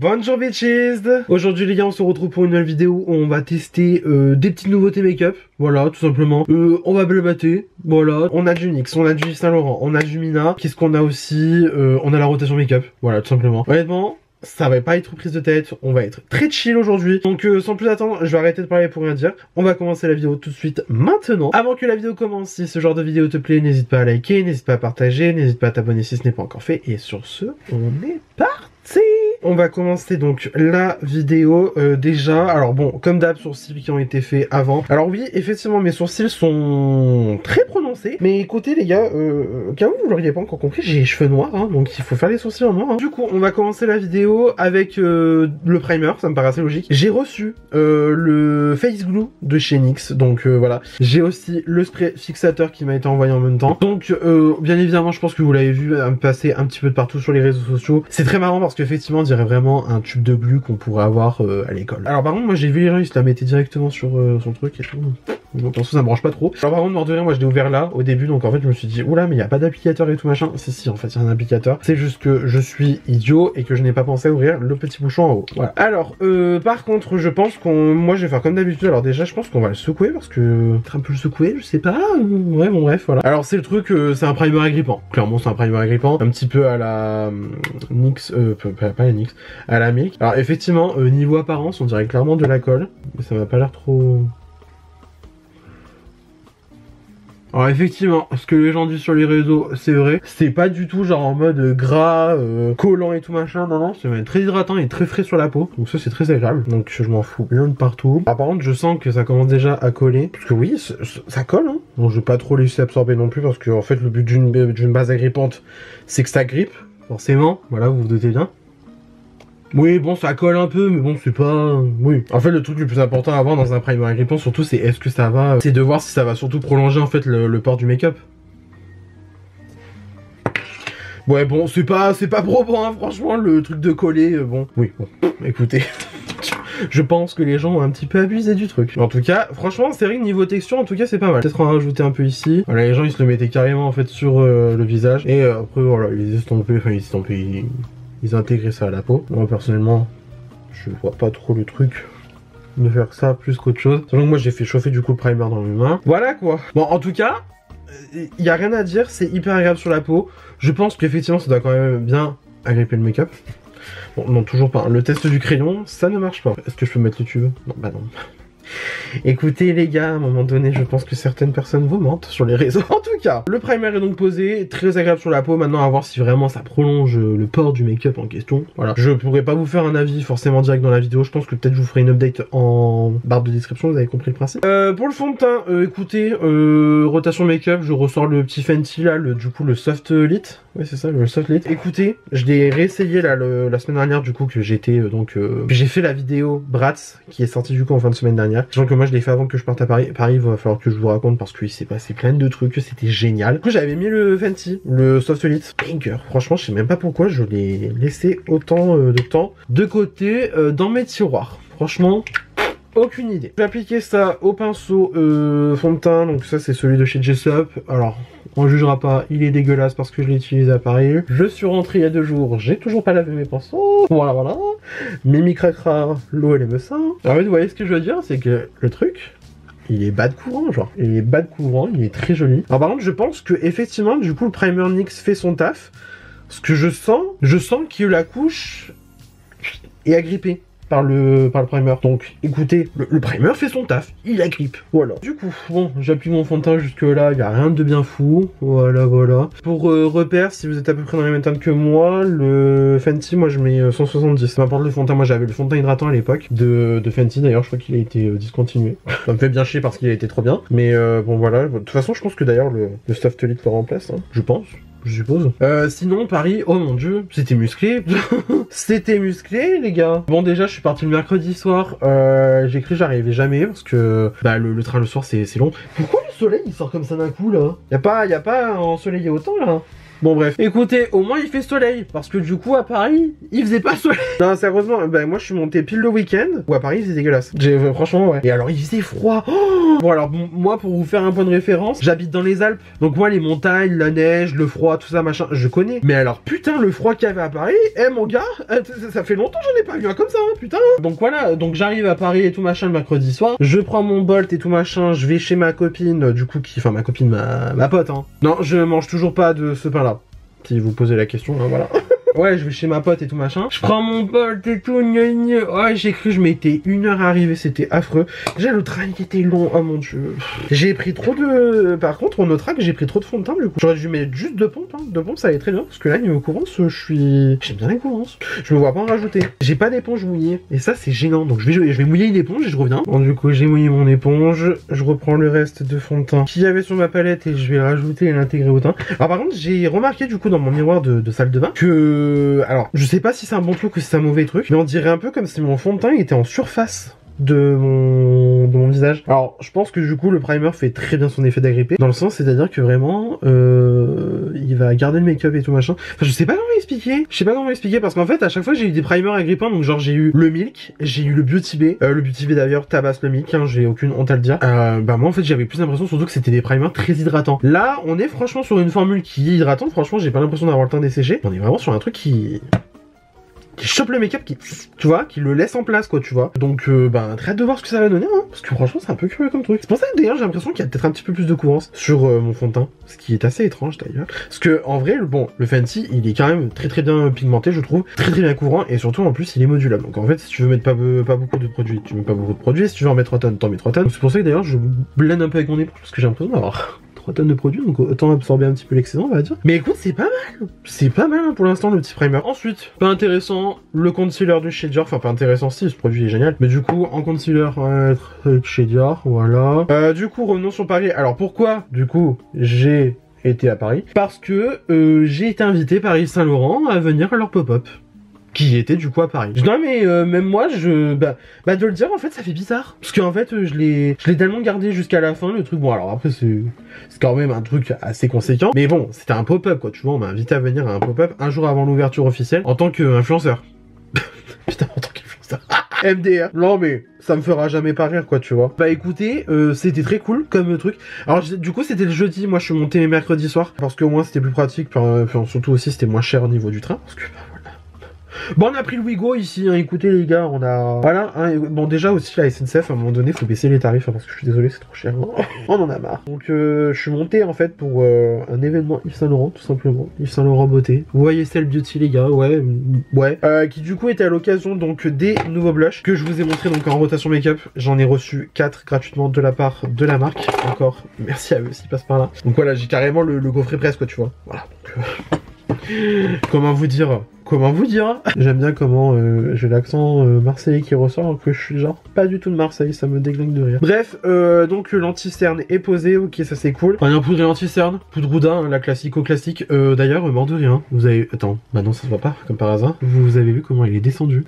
Bonjour bitches. Aujourd'hui les gars, on se retrouve pour une nouvelle vidéo où on va tester des petites nouveautés make-up. Voilà, tout simplement. On va blablater. Voilà, on a du NYX, on a du Yves Saint Laurent, on a du Mina. Qu'est-ce qu'on a aussi? On a la rotation make-up. Voilà, tout simplement. Honnêtement, ça va pas être prise de tête, on va être très chill aujourd'hui. Donc sans plus attendre, je vais arrêter de parler pour rien dire. On va commencer la vidéo tout de suite maintenant. Avant que la vidéo commence, si ce genre de vidéo te plaît, n'hésite pas à liker, n'hésite pas à partager, n'hésite pas à t'abonner si ce n'est pas encore fait. Et sur ce, on est parti. On va commencer donc la vidéo déjà. Alors bon, comme d'hab, sourcils qui ont été faits avant. Alors oui, effectivement, mes sourcils sont très prononcés. Mais écoutez les gars, au cas où vous l'auriez pas encore compris, j'ai les cheveux noirs, hein, donc il faut faire les sourcils en noir. Hein. Du coup, on va commencer la vidéo avec le primer, ça me paraît assez logique. J'ai reçu le face glue de chez NYX, donc voilà. J'ai aussi le spray fixateur qui m'a été envoyé en même temps. Donc bien évidemment, je pense que vous l'avez vu passer un petit peu de partout sur les réseaux sociaux. C'est très marrant parce qu'effectivement, on dirait vraiment un tube de glue qu'on pourrait avoir à l'école. Alors par contre, moi j'ai vu les gens, ils se la mettaient directement sur son truc et tout. Donc en ça me branche pas trop. Alors par contre, mort de rire, moi je l'ai ouvert là au début, donc en fait je me suis dit oula, mais il y a pas d'applicateur et tout machin. Si, en fait il y a un applicateur. C'est juste que je suis idiot et que je n'ai pas pensé à ouvrir le petit bouchon en haut. Voilà. Alors par contre, je pense moi je vais faire comme d'habitude. Alors déjà, je pense qu'on va le secouer parce que un peu le secouer, je sais pas. Ouais, bon bref, voilà. Alors c'est le truc, c'est un primer agrippant. Clairement, c'est un primer agrippant, un petit peu à la NYX, pas la NYX, à la Milk. Alors effectivement, niveau apparence, on dirait clairement de la colle, mais ça m'a pas l'air trop. Alors effectivement, ce que les gens disent sur les réseaux, c'est vrai. C'est pas du tout genre en mode gras, collant et tout machin. Non, non, c'est très hydratant et très frais sur la peau. Donc ça, c'est très agréable. Donc je m'en fous bien de partout. Alors, par contre, je sens que ça commence déjà à coller. Parce que oui, ça colle. Hein. Donc je vais pas trop laisser absorber non plus. Parce que en fait, le but d'une base agrippante, c'est que ça grippe. Forcément. Voilà, vous vous doutez bien. Oui, bon, ça colle un peu, mais bon, c'est pas... Oui. En fait, le truc le plus important à voir dans un primer agrippant, surtout, c'est est-ce que ça va... C'est de voir si ça va surtout prolonger, en fait, le port du make-up. Ouais, bon, c'est pas probant, hein, franchement, le truc de coller, bon... Oui, bon, écoutez... Je pense que les gens ont un petit peu abusé du truc. En tout cas, franchement, c'est vrai que niveau texture, en tout cas, c'est pas mal. Peut-être en rajouter un peu ici. Voilà, les gens, ils se le mettaient carrément, en fait, sur le visage. Et après, voilà, ils estampaient, ils ont intégré ça à la peau. Moi personnellement, je vois pas trop le truc de faire ça plus qu'autre chose. Sachant que moi j'ai fait chauffer du coup le primer dans mes mains. Voilà quoi. Bon, en tout cas, il y a rien à dire, c'est hyper agréable sur la peau. Je pense qu'effectivement ça doit quand même bien agripper le make-up. Bon, non, toujours pas. Le test du crayon, ça ne marche pas. Est-ce que je peux mettre le tube? Non, bah non. Écoutez les gars, à un moment donné, je pense que certaines personnes vous mentent sur les réseaux. En tout cas, le primer est donc posé, très agréable sur la peau. Maintenant, à voir si vraiment ça prolonge le port du make-up en question. Voilà, je pourrais pas vous faire un avis forcément direct dans la vidéo. Je pense que peut-être je vous ferai une update en barre de description, vous avez compris le principe. Pour le fond de teint, écoutez, rotation make-up, je ressors le petit Fenty là, du coup le Soft Lit. Oui, c'est ça, le Soft Lit. Écoutez, je l'ai réessayé là la semaine dernière, du coup, que j'étais j'ai fait la vidéo Bratz qui est sortie du coup en fin de semaine dernière. Sachant que moi je l'ai fait avant que je parte à Paris. Paris, il va falloir que je vous raconte parce qu'il s'est passé plein de trucs, c'était génial. Du coup, j'avais mis le Fenty, le Soft Lit. Banger. Franchement, je sais même pas pourquoi je l'ai laissé autant de temps de côté dans mes tiroirs. Franchement, aucune idée. Je vais appliquer ça au pinceau fond de teint. Donc ça, c'est celui de chez Jessup. Alors, on jugera pas, il est dégueulasse parce que je l'ai utilisé à Paris. Je suis rentré il y a 2 jours, j'ai toujours pas lavé mes pinceaux. Voilà, voilà. Mimi cracra, l'eau elle aime ça. Alors vous voyez ce que je veux dire, c'est que le truc, il est bas de courant, genre. Il est bas de courant, il est très joli. Alors par contre, je pense que effectivement, du coup, le primer NYX fait son taf. Ce que je sens que la couche est agrippée par le primer. Donc écoutez, le primer fait son taf, il agrippe, voilà. Du coup, bon, j'appuie mon fond de teint jusque là, il n'y a rien de bien fou, voilà, voilà. Pour repère, si vous êtes à peu près dans les mêmes teintes que moi, le Fenty, moi je mets 170. Peu importe le fond de teint, moi j'avais le fond de teint hydratant à l'époque de Fenty, d'ailleurs je crois qu'il a été discontinué. Ça me fait bien chier parce qu'il a été trop bien, mais bon voilà. De toute façon, je pense que d'ailleurs le Soft Lit le remplace, hein, je pense. Je suppose. Sinon, Paris, oh mon dieu, c'était musclé. C'était musclé, les gars. Bon, déjà, je suis parti le mercredi soir. J'ai cru que j'arrivais jamais parce que bah, le train le soir, c'est long. Pourquoi le soleil, il sort comme ça d'un coup, là? Y a pas ensoleillé autant, là? Bon bref, écoutez, au moins il fait soleil, parce que du coup à Paris, il faisait pas soleil. Non sérieusement, bah moi je suis monté pile le week-end, où à Paris il faisait dégueulasse. Franchement ouais. Et alors il faisait froid. Oh bon alors moi pour vous faire un point de référence, j'habite dans les Alpes, donc moi les montagnes, la neige, le froid, tout ça machin, je connais. Mais alors putain le froid qu'il y avait à Paris, mon gars, ça fait longtemps que j'en ai pas vu un comme ça, hein, putain. Donc voilà, donc j'arrive à Paris et tout machin le mercredi soir, je prends mon Bolt et tout machin, je vais chez ma copine, du coup ma copine, ma pote, hein. Non, je mange toujours pas de ce pain là. Si vous posez la question, hein, voilà. Ouais, je vais chez ma pote et tout machin. Je prends mon Bolt et tout, ouais, j'ai cru que je m'étais 1 heure à arriver, c'était affreux. Déjà, le train qui était long, oh mon dieu. J'ai pris trop de... Par contre, au Notrac, j'ai pris trop de fond de teint, du coup. J'aurais dû mettre juste 2 pompes, hein. 2 pompes, ça allait très bien. Parce que là, niveau courance, j'aime bien les courances. Je me vois pas en rajouter. J'ai pas d'éponge mouillée. Et ça, c'est gênant. Donc, je vais mouiller une éponge et je reviens. Bon, du coup, j'ai mouillé mon éponge. Je reprends le reste de fond de teint qu'il y avait sur ma palette et je vais le rajouter et l'intégrer au teint. Alors, par contre, j'ai remarqué, du coup, dans mon miroir de salle de bain, que... Alors, je sais pas si c'est un bon truc ou si c'est un mauvais truc, mais on dirait un peu comme si mon fond de teint était en surface de mon visage. Alors, je pense que du coup, le primer fait très bien son effet d'agrippé, dans le sens, c'est-à-dire que vraiment, il va garder le make-up et tout machin. Enfin, je sais pas comment expliquer. Je sais pas comment expliquer, parce qu'en fait, à chaque fois, j'ai eu des primers agrippants, donc genre, j'ai eu le Milk, j'ai eu le Beauty Bay. Le Beauty Bay d'ailleurs tabasse le Milk, hein, j'ai aucune honte à le dire. Bah moi, en fait, j'avais plus l'impression, surtout que c'était des primers très hydratants. Là, on est franchement sur une formule qui est hydratante. Franchement, j'ai pas l'impression d'avoir le teint desséché. On est vraiment sur un truc qui chope le make-up, tu vois, qui le laisse en place, quoi, tu vois. Donc, bah, très hâte de voir ce que ça va donner, hein, parce que franchement, c'est un peu curieux comme truc. C'est pour ça que d'ailleurs, j'ai l'impression qu'il y a peut-être un petit peu plus de courance sur mon fond de teint, ce qui est assez étrange d'ailleurs. Parce que, en vrai, bon, le Fenty, il est quand même très bien pigmenté, je trouve, très bien courant, et surtout, en plus, il est modulable. Donc, en fait, si tu veux mettre pas beaucoup de produits, tu mets pas beaucoup de produits, si tu veux en mettre 3 tonnes, t'en mets 3 tonnes. C'est pour ça que d'ailleurs, je blende un peu avec mon éponge, parce que j'ai l'impression d'avoir 3 tonnes de produits, donc autant absorber un petit peu l'excédent, on va dire. Mais écoute, c'est pas mal. C'est pas mal hein, pour l'instant le petit primer. Ensuite, pas intéressant, le concealer de chez Dior. Enfin, pas intéressant si, ce produit est génial. Mais du coup, en concealer, on va être chez Dior, voilà. Du coup, revenons sur Paris. Alors pourquoi, du coup, j'ai été à Paris? Parce que j'ai été invité par Yves Saint Laurent à venir à leur pop-up. Qui était du coup à Paris. Non mais même moi bah de le dire en fait ça fait bizarre. Parce qu'en fait je l'ai tellement gardé jusqu'à la fin le truc. Bon alors après c'est quand même un truc assez conséquent. Mais bon c'était un pop-up quoi tu vois. On m'a invité à venir à un pop-up un jour avant l'ouverture officielle en tant qu'influenceur. Putain en tant qu'influenceur. MDR. Non mais ça me fera jamais pas rire quoi tu vois. Bah écoutez c'était très cool comme truc. Alors du coup c'était le jeudi. Moi je suis monté mercredi soir. Parce qu'au moins c'était plus pratique. Surtout aussi c'était moins cher au niveau du train. Parce que bon, on a pris le Ouigo ici, hein. Écoutez les gars, on a... Voilà, hein. Bon déjà aussi la SNCF, à un moment donné, faut baisser les tarifs, hein, parce que je suis désolé, c'est trop cher. Hein. On en a marre. Donc je suis monté en fait pour un événement Yves Saint Laurent, tout simplement. Yves Saint Laurent Beauté. Vous voyez Cell Beauty les gars, ouais. Qui du coup était à l'occasion donc des nouveaux blushs que je vous ai montré donc en rotation make-up. J'en ai reçu 4 gratuitement de la part de la marque. Encore, merci à eux s'ils passent par là. Donc voilà, j'ai carrément le coffret presse quoi, tu vois. Voilà. Donc, comment vous dire? J'aime bien comment j'ai l'accent marseillais qui ressort, alors que je suis genre pas du tout de Marseille, ça me déglingue de rire. Bref, donc l'anti-cerne est posé, ok ça c'est cool. Rien poudre et anti-cerne, poudre Ouda, hein, la classique. D'ailleurs, mort de rien, vous avez... Attends, bah non ça se voit pas, comme par hasard. Vous avez vu comment il est descendu.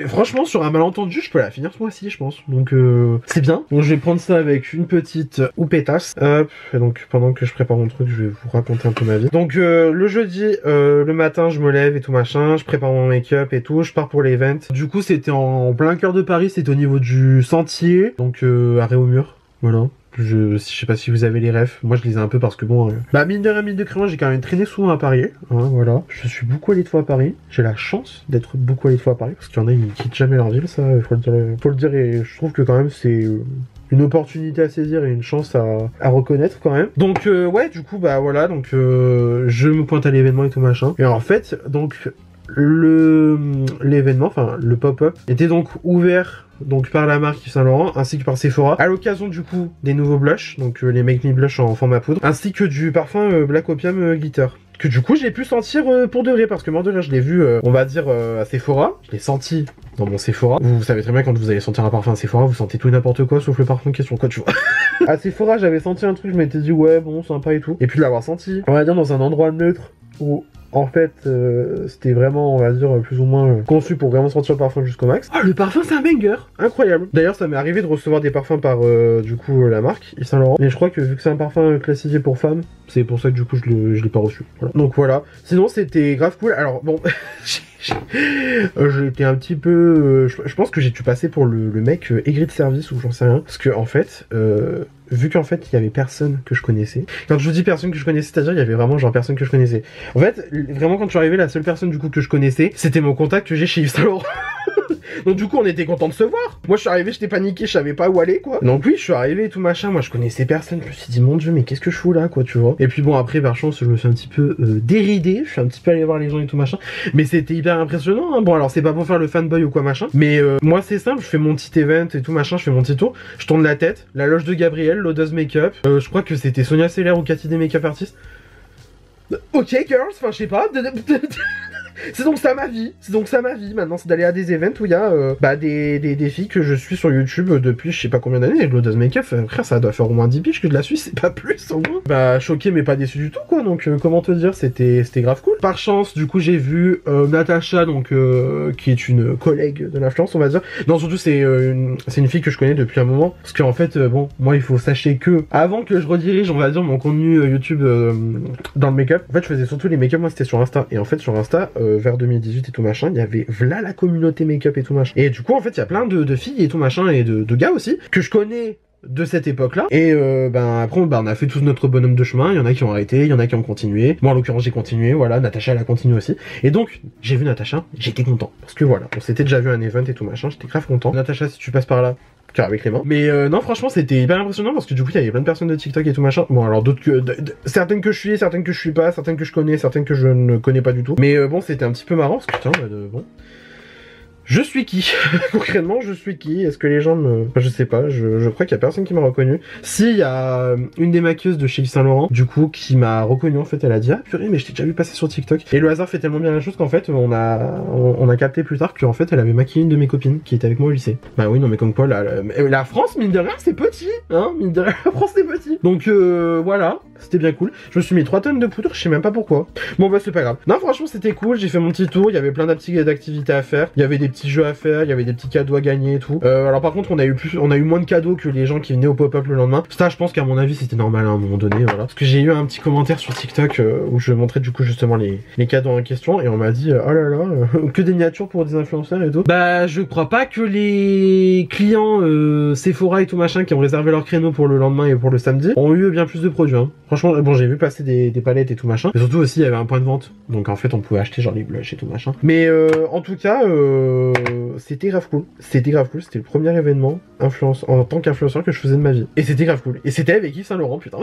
Franchement, sur un malentendu, je peux la finir ce mois-ci, je pense. Donc c'est bien. Donc je vais prendre ça avec une petite houppétasse. Hop, et donc pendant que je prépare mon truc, je vais vous raconter un peu ma vie. Donc le jeudi, le matin, je me lève et tout machin, je prépare mon make-up et tout, je pars pour l'event. Du coup c'était en plein cœur de Paris, c'était au niveau du Sentier, donc arrêt au mur, voilà. Je sais pas si vous avez les refs, moi je les ai un peu parce que bon... Bah mine de rien, mine de crayon, j'ai quand même traîné souvent à Paris, hein, voilà. Je suis beaucoup allé de fois à Paris, j'ai la chance d'être beaucoup allé de fois à Paris, parce qu'il y en a ils quittent jamais leur ville, ça, faut le dire, et je trouve que quand même c'est... une opportunité à saisir et une chance à reconnaître quand même. Donc ouais du coup bah voilà, donc je me pointe à l'événement et tout machin. Et en fait donc l'événement, enfin le pop-up était donc ouvert donc par la marque Yves Saint Laurent ainsi que par Sephora à l'occasion du coup des nouveaux blushs, donc les Make Me Blush en format poudre, ainsi que du parfum Black Opium Glitter. Que du coup j'ai pu sentir pour de vrai, parce que mort de rire je l'ai vu on va dire à Sephora, je l'ai senti dans mon Sephora. Vous savez très bien quand vous allez sentir un parfum à Sephora, vous sentez tout et n'importe quoi sauf le parfum en question quoi tu vois. À Sephora j'avais senti un truc, je m'étais dit ouais bon sympa et tout, et puis de l'avoir senti on va dire dans un endroit neutre où en fait, c'était vraiment, on va dire, plus ou moins conçu pour vraiment sentir le parfum jusqu'au max. Oh, le parfum, c'est un banger, incroyable. D'ailleurs, ça m'est arrivé de recevoir des parfums par, du coup, la marque Yves Saint Laurent. Mais je crois que vu que c'est un parfum classifié pour femmes, c'est pour ça que du coup, je l'ai pas reçu. Voilà. Donc voilà. Sinon, c'était grave cool. Alors, bon... j'ai été un petit peu... je pense que j'ai dû passer pour le mec aigri de service ou j'en sais rien. Parce que en fait, vu qu'en fait il y avait personne que je connaissais. Quand je vous dis personne que je connaissais, c'est-à-dire il y avait vraiment genre personne que je connaissais. En fait, vraiment quand je suis arrivé, la seule personne du coup que je connaissais, c'était mon contact que j'ai chez Yves Saint Laurent. Donc du coup on était content de se voir. Moi je suis arrivé, j'étais paniqué, je savais pas où aller quoi. Donc oui je suis arrivé et tout machin, moi je connaissais personne, je me suis dit mon dieu mais qu'est-ce que je fous là quoi tu vois. Et puis bon après par chance je me suis un petit peu déridé, je suis un petit peu allé voir les gens et tout machin. Mais c'était hyper impressionnant hein. Bon alors c'est pas pour faire le fanboy ou quoi machin. Mais moi c'est simple, je fais mon petit event et tout machin, je fais mon petit tour. Je tourne la tête, la loge de Gabriel, l'Odeuse Makeup. Je crois que c'était Sonia Seller ou Cathy des Makeup Artistes. Ok girls, enfin je sais pas. C'est donc ça ma vie, maintenant, c'est d'aller à des events où il y a des filles que je suis sur YouTube depuis je sais pas combien d'années, et L'Odeuse Makeup, frère, ça doit faire au moins 10 piges que je la suis, c'est pas plus au moins. Bah choqué mais pas déçu du tout quoi, donc comment te dire, c'était grave cool. Par chance, du coup j'ai vu Natacha, donc qui est une collègue de l'influence on va dire. Non surtout c'est une fille que je connais depuis un moment, parce qu'en fait bon, moi il faut sachez que avant que je redirige on va dire mon contenu YouTube dans le make-up, en fait je faisais surtout les make-up, moi c'était sur Insta, et en fait sur Insta vers 2018 et tout machin, il y avait v'là la communauté make-up et tout machin. Et du coup en fait il y a plein de filles et tout machin et de gars aussi que je connais de cette époque-là. Et après on a fait tous notre bonhomme de chemin, il y en a qui ont arrêté, il y en a qui ont continué. Moi en l'occurrence j'ai continué, voilà, Natacha elle a continué aussi. Et donc j'ai vu Natacha, j'étais content. Parce que voilà, on s'était déjà vu un event et tout machin, j'étais grave content. Natacha si tu passes par là, cœur avec les mains. Mais non franchement c'était hyper impressionnant parce que du coup il y avait plein de personnes de TikTok et tout machin. Bon alors d'autres que... certaines que je suis, certaines que je suis pas, certaines que je connais, certaines que je ne connais pas du tout. Mais bon c'était un petit peu marrant parce que putain bon... Je suis qui? Concrètement, je suis qui? Est-ce que les gens me... Enfin, je sais pas, je crois qu'il y a personne qui m'a reconnu. Si, il y a une des maquilleuses de chez Yves Saint Laurent, du coup, qui m'a reconnu en fait, elle a dit « Ah purée, mais je t'ai déjà vu passer sur TikTok ». Et le hasard fait tellement bien la chose qu'en fait, on a capté plus tard qu'en fait, elle avait maquillé une de mes copines qui était avec moi au lycée. Bah oui, non mais comme quoi, la France, mine de rien, c'est petit, hein, mine de rien, la France, c'est petit. Donc voilà, c'était bien cool. Je me suis mis 3 tonnes de poudre, je sais même pas pourquoi. Bon bah c'est pas grave. Non franchement, c'était cool, j'ai fait mon petit tour, il y avait plein d'activités à faire, il y avait des petits jeux à faire, il y avait des petits cadeaux à gagner et tout. Alors par contre on a eu moins de cadeaux que les gens qui venaient au pop-up le lendemain. Ça je pense qu'à mon avis c'était normal à un moment donné, voilà. Parce que j'ai eu un petit commentaire sur TikTok où je montrais du coup justement les cadeaux en question et on m'a dit oh là là, que des miniatures pour des influenceurs et tout. Bah je crois pas que les clients Sephora et tout machin qui ont réservé leur créneau pour le lendemain et pour le samedi ont eu bien plus de produits hein. Franchement bon j'ai vu passer des palettes et tout machin. Mais surtout aussi il y avait un point de vente. Donc en fait on pouvait acheter genre les blushs et tout machin. Mais en tout cas c'était grave cool, c'était le premier événement en tant qu'influenceur que je faisais de ma vie. Et c'était grave cool. Et c'était avec Yves Saint Laurent, putain.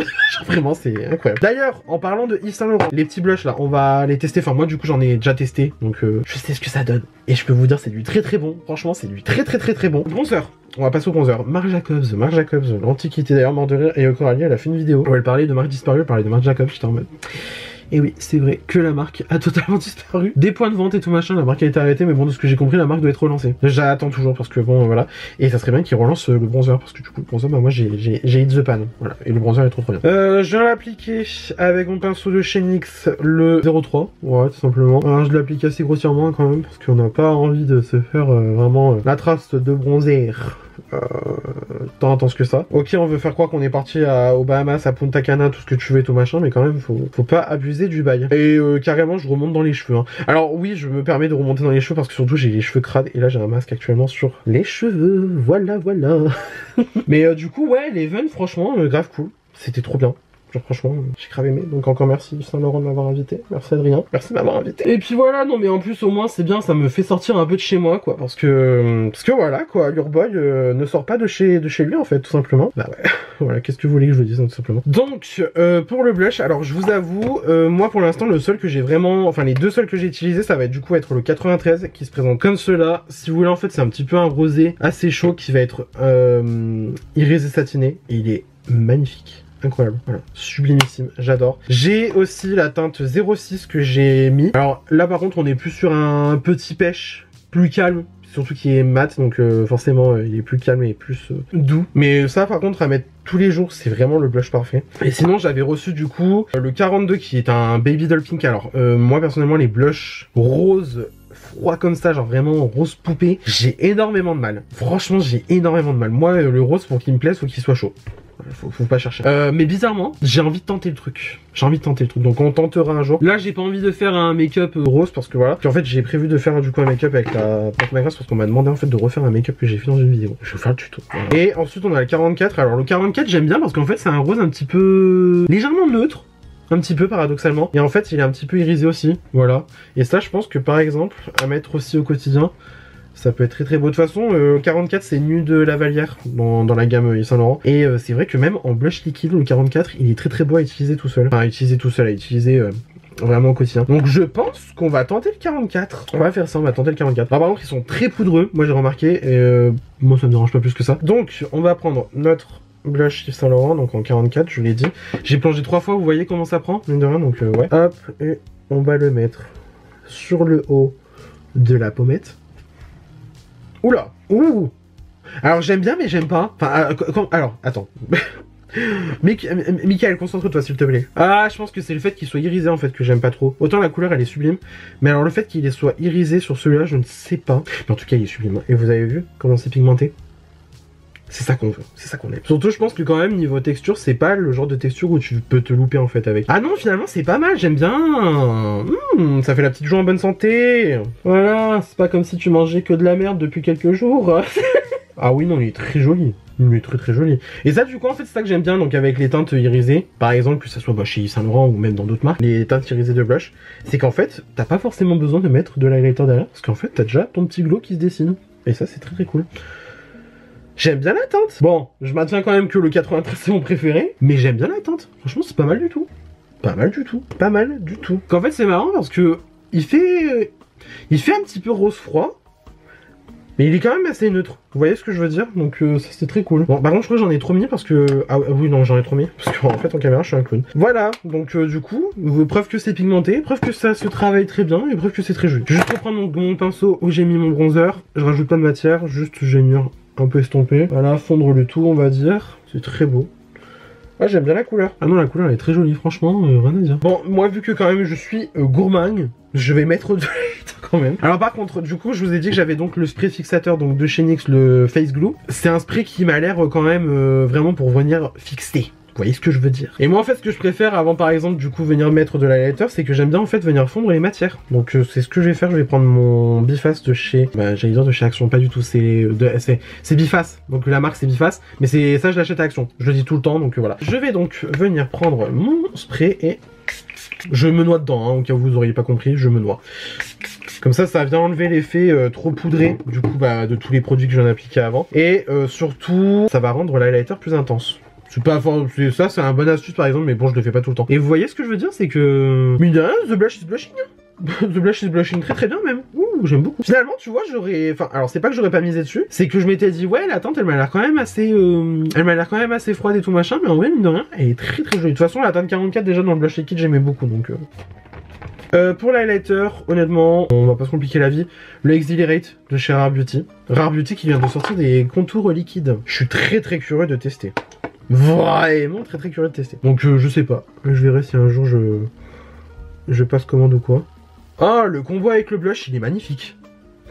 Vraiment, c'est incroyable. D'ailleurs, en parlant de Yves Saint Laurent, les petits blushs là, on va les tester. Enfin, moi du coup, j'en ai déjà testé. Donc, je sais ce que ça donne. Et je peux vous dire, c'est du très bon. Franchement, c'est du très bon. Bronzer. On va passer au bronzer. Marc Jacobs, l'Antiquité. D'ailleurs, mort de rire. Et Coralie, elle a fait une vidéo où elle parlait de marque disparue, elle parlait de Marc Jacobs. J'étais en mode... Et oui, c'est vrai que la marque a totalement disparu. Des points de vente et tout machin, la marque a été arrêtée, mais bon, de ce que j'ai compris, la marque doit être relancée. J'attends toujours parce que bon, voilà. Et ça serait bien qu'ils relancent le bronzer, parce que du coup, le bronzer, bah moi j'ai hit the pan. Voilà. Et le bronzer est trop bien. Je viens l'appliquer avec mon pinceau de chez NYX, le 03. Ouais, tout simplement. Alors, je l'applique assez grossièrement quand même, parce qu'on n'a pas envie de se faire vraiment la trace de bronzer. Tant intense que ça. Ok, on veut faire croire qu'on est parti aux Bahamas, à Punta Cana, tout ce que tu veux et tout machin, mais quand même, faut pas abuser du bail. Et carrément, je remonte dans les cheveux. Hein. Alors oui, je me permets de remonter dans les cheveux parce que surtout, j'ai les cheveux crades et là, j'ai un masque actuellement sur les cheveux. Voilà. Mais du coup, ouais, l'event, franchement, grave cool. C'était trop bien. Genre franchement, j'ai grave aimé. Donc encore merci Yves Saint Laurent de m'avoir invité. Merci Adrien. Merci de m'avoir invité. Et puis voilà, non mais en plus au moins c'est bien, ça me fait sortir un peu de chez moi quoi. Parce que voilà quoi, Urboy ne sort pas de chez lui en fait, tout simplement. Bah ouais, voilà, qu'est-ce que vous voulez que je vous dise, tout simplement. Donc pour le blush, alors je vous avoue, moi pour l'instant le seul que j'ai vraiment, enfin les deux seuls que j'ai utilisé, ça va être du coup être le 93 qui se présente comme cela. Si vous voulez en fait c'est un petit peu un rosé assez chaud qui va être irisé satiné et il est magnifique. Incroyable, voilà, sublimissime, j'adore. J'ai aussi la teinte 06 que j'ai mis. Alors là par contre on est plus sur un petit pêche, plus calme. surtout qu'il est mat, donc forcément il est plus calme et plus doux. Mais ça par contre à mettre tous les jours, c'est vraiment le blush parfait. Et sinon j'avais reçu du coup le 42 qui est un Baby Doll Pink. Alors moi personnellement les blushs roses froid comme ça, genre vraiment rose poupée, j'ai énormément de mal. Franchement j'ai énormément de mal. Moi le rose pour qu'il me plaise faut qu'il soit chaud. Faut pas chercher. Mais bizarrement, j'ai envie de tenter le truc. J'ai envie de tenter le truc. Donc on tentera un jour. Là, j'ai pas envie de faire un make-up rose parce que voilà. Puis en fait, j'ai prévu de faire du coup un make-up avec la pâte Macrass parce qu'on m'a demandé en fait de refaire un make-up que j'ai fait dans une vidéo. Je vais faire le tuto. Voilà. Et ensuite, on a le 44. Alors le 44, j'aime bien parce qu'en fait, c'est un rose un petit peu légèrement neutre. Un petit peu paradoxalement. Et en fait, il est un petit peu irisé aussi. Voilà. Et ça, je pense que par exemple, à mettre aussi au quotidien, ça peut être très très beau. De toute façon, 44 c'est Nu de Lavalière dans la gamme Yves Saint Laurent. Et c'est vrai que même en blush liquide, le 44 il est très très beau à utiliser tout seul. Enfin, à utiliser vraiment au quotidien. Donc je pense qu'on va tenter le 44. On va faire ça, on va tenter le 44. Alors, par contre, ils sont très poudreux, moi j'ai remarqué. Et moi ça me dérange pas plus que ça. Donc on va prendre notre blush Yves Saint Laurent, donc en 44, je l'ai dit. J'ai plongé 3 fois, vous voyez comment ça prend, mine de rien, donc ouais. Hop, et on va le mettre sur le haut de la pommette. Oula! Ouh! Alors j'aime bien mais j'aime pas. Enfin, alors, attends. Michael, concentre-toi s'il te plaît. Ah, je pense que c'est le fait qu'il soit irisé en fait que j'aime pas trop. Autant la couleur elle est sublime, mais alors le fait qu'il soit irisé sur celui-là, je ne sais pas. Mais en tout cas il est sublime. Et vous avez vu comment c'est pigmenté? C'est ça qu'on veut, c'est ça qu'on aime. Surtout je pense que quand même niveau texture, c'est pas le genre de texture où tu peux te louper en fait avec. Ah non, finalement c'est pas mal, j'aime bien. Ça fait la petite joue en bonne santé. Voilà, c'est pas comme si tu mangeais que de la merde depuis quelques jours. Ah oui non, il est très joli. Il est très très joli. Et ça du coup en fait c'est ça que j'aime bien, donc avec les teintes irisées, par exemple que ça soit chez Yves Saint Laurent ou même dans d'autres marques, les teintes irisées de blush, c'est qu'en fait t'as pas forcément besoin de mettre de l'highlighter derrière, parce qu'en fait t'as déjà ton petit glow qui se dessine. Et ça c'est très très cool. J'aime bien la teinte. Bon, je maintiens quand même que le 93 c'est mon préféré, mais j'aime bien la teinte. Franchement, c'est pas mal du tout. Pas mal du tout. Pas mal du tout. Qu'en fait, c'est marrant parce que il fait un petit peu rose froid, mais il est quand même assez neutre. Vous voyez ce que je veux dire? Donc ça c'est très cool. Bon, par contre, je crois que j'en ai trop mis parce que ah oui non, j'en ai trop mis parce qu'en fait en caméra, je suis un clown. Voilà. Donc du coup, preuve que c'est pigmenté, preuve que ça se travaille très bien et preuve que c'est très joli. Je vais juste reprendre mon pinceau où j'ai mis mon bronzer. Je rajoute pas de matière, juste j'ai mis un peu estompé. Voilà, fondre le tout, on va dire. C'est très beau. Ah, j'aime bien la couleur. Ah non, la couleur elle est très jolie, franchement, rien à dire. Bon, moi vu que quand même je suis gourmand, je vais mettre de quand même. Alors par contre, du coup, je vous ai dit que j'avais donc le spray fixateur donc de chez NYX, le Face Glue. C'est un spray qui m'a l'air quand même vraiment pour venir fixer. Vous voyez ce que je veux dire? Et moi en fait ce que je préfère avant par exemple du coup venir mettre de l'highlighter, c'est que j'aime bien en fait venir fondre les matières. Donc c'est ce que je vais faire, je vais prendre mon Biface de chez, j'allais dire de chez Action, pas du tout, c'est Biface. Donc la marque c'est Biface, mais c'est ça je l'achète à Action. Je le dis tout le temps, donc voilà. Je vais donc venir prendre mon spray et je me noie dedans, hein, au cas où vous auriez pas compris, je me noie. Comme ça vient enlever l'effet trop poudré du coup de tous les produits que j'en ai appliqué avant. Et surtout, ça va rendre l'highlighter plus intense. C'est pas ça, c'est un bon astuce par exemple, mais bon, je le fais pas tout le temps. Et vous voyez ce que je veux dire, c'est que mine de rien, the blush is blushing. The blush is blushing très très bien même. Ouh, j'aime beaucoup. Finalement, tu vois, alors c'est pas que j'aurais pas misé dessus, c'est que je m'étais dit ouais, la teinte, elle m'a l'air quand même assez, froide et tout machin, mais en vrai, mine de rien, elle est très très jolie. De toute façon, la teinte 44 déjà dans le blush liquide, j'aimais beaucoup, donc. Pour l'highlighter, honnêtement, on va pas se compliquer la vie. Le Exhilarate de chez Rare Beauty. Rare Beauty qui vient de sortir des contours liquides. Je suis très très curieux de tester. Vraiment très très curieux de tester. Donc je sais pas. Je verrai si un jour je passe commande ou quoi. Ah, le combo avec le blush, il est magnifique.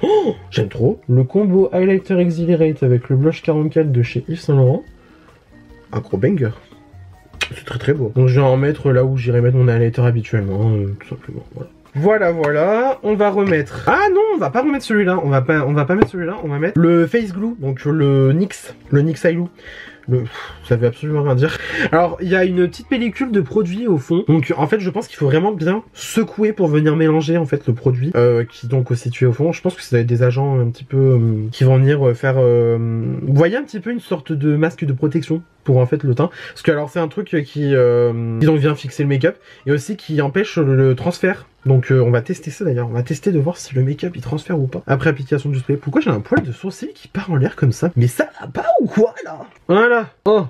Oh, j'aime trop. Le combo Highlighter Exhilarate avec le blush 44 de chez Yves Saint Laurent. Un gros banger. C'est très très beau. Donc je vais en mettre là où j'irai mettre mon highlighter habituellement, tout simplement. Voilà, on va remettre... Ah non, on va pas remettre celui-là, on va pas mettre celui-là, on va mettre le Face Glue, donc le NYX Eye Glue. Ça veut absolument rien dire. Alors, il y a une petite pellicule de produit au fond. Donc, en fait, je pense qu'il faut vraiment bien secouer pour venir mélanger, en fait, le produit qui est donc situé au fond. Je pense que ça va être des agents un petit peu qui vont venir faire... Vous voyez un petit peu une sorte de masque de protection pour, en fait, le teint. Parce que, alors, c'est un truc qui donc vient fixer le make-up et aussi qui empêche le transfert. Donc on va tester ça d'ailleurs, on va tester de voir si le make-up il transfère ou pas après application du spray. Pourquoi j'ai un poil de sourcil qui part en l'air comme ça? Mais ça va pas ou quoi là? Voilà. Oh,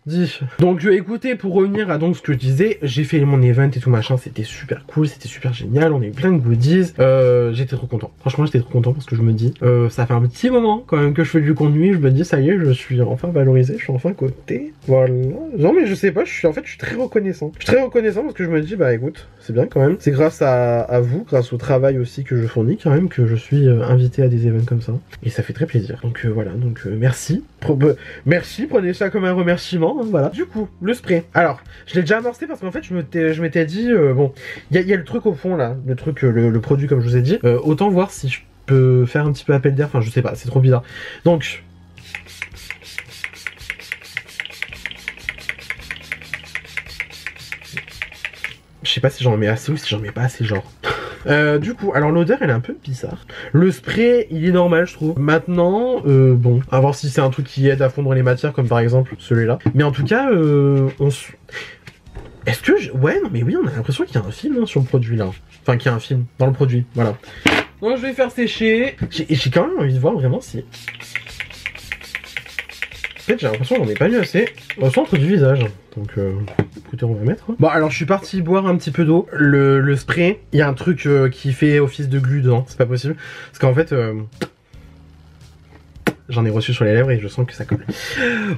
dit. Donc écoutez, pour revenir à donc ce que je disais, j'ai fait mon event et tout machin, c'était super cool, c'était super génial, on a eu plein de goodies, j'étais trop content. Franchement j'étais trop content parce que je me dis, ça fait un petit moment quand même que je fais du contenu, je me dis ça y est, je suis enfin valorisé, je suis enfin coté, voilà. Non mais je sais pas, je suis très reconnaissant. Je suis très reconnaissant parce que je me dis, bah écoute, c'est bien quand même. C'est grâce à vous, grâce au travail aussi que je fournis quand même, que je suis invité à des événements comme ça. Et ça fait très plaisir. Donc voilà, donc merci. Merci, prenez ça comme un remerciement, hein, voilà. Du coup, le spray. Alors, je l'ai déjà amorcé parce qu'en fait, je m'étais dit, bon, il y a le truc au fond là, le truc, le produit comme je vous ai dit. Autant voir si je peux faire un petit peu appel d'air, enfin je sais pas, c'est trop bizarre. Donc... Je sais pas si j'en mets assez ou si j'en mets pas assez, genre. Du coup, alors l'odeur elle est un peu bizarre. Le spray il est normal je trouve. Maintenant, bon, à voir si c'est un truc qui aide à fondre les matières comme par exemple celui-là. Mais en tout cas, est-ce que... Ouais, non mais oui, on a l'impression qu'il y a un film hein, sur le produit là. Enfin qu'il y a un film dans le produit, voilà. Donc je vais faire sécher. J'ai quand même envie de voir vraiment si... En fait j'ai l'impression qu'on n'en ai pas mis assez au centre du visage. Donc écoutez on va mettre. Bon alors je suis parti boire un petit peu d'eau. Le spray, il y a un truc qui fait office de glu dedans, c'est pas possible. Parce qu'en fait... J'en ai reçu sur les lèvres et je sens que ça colle.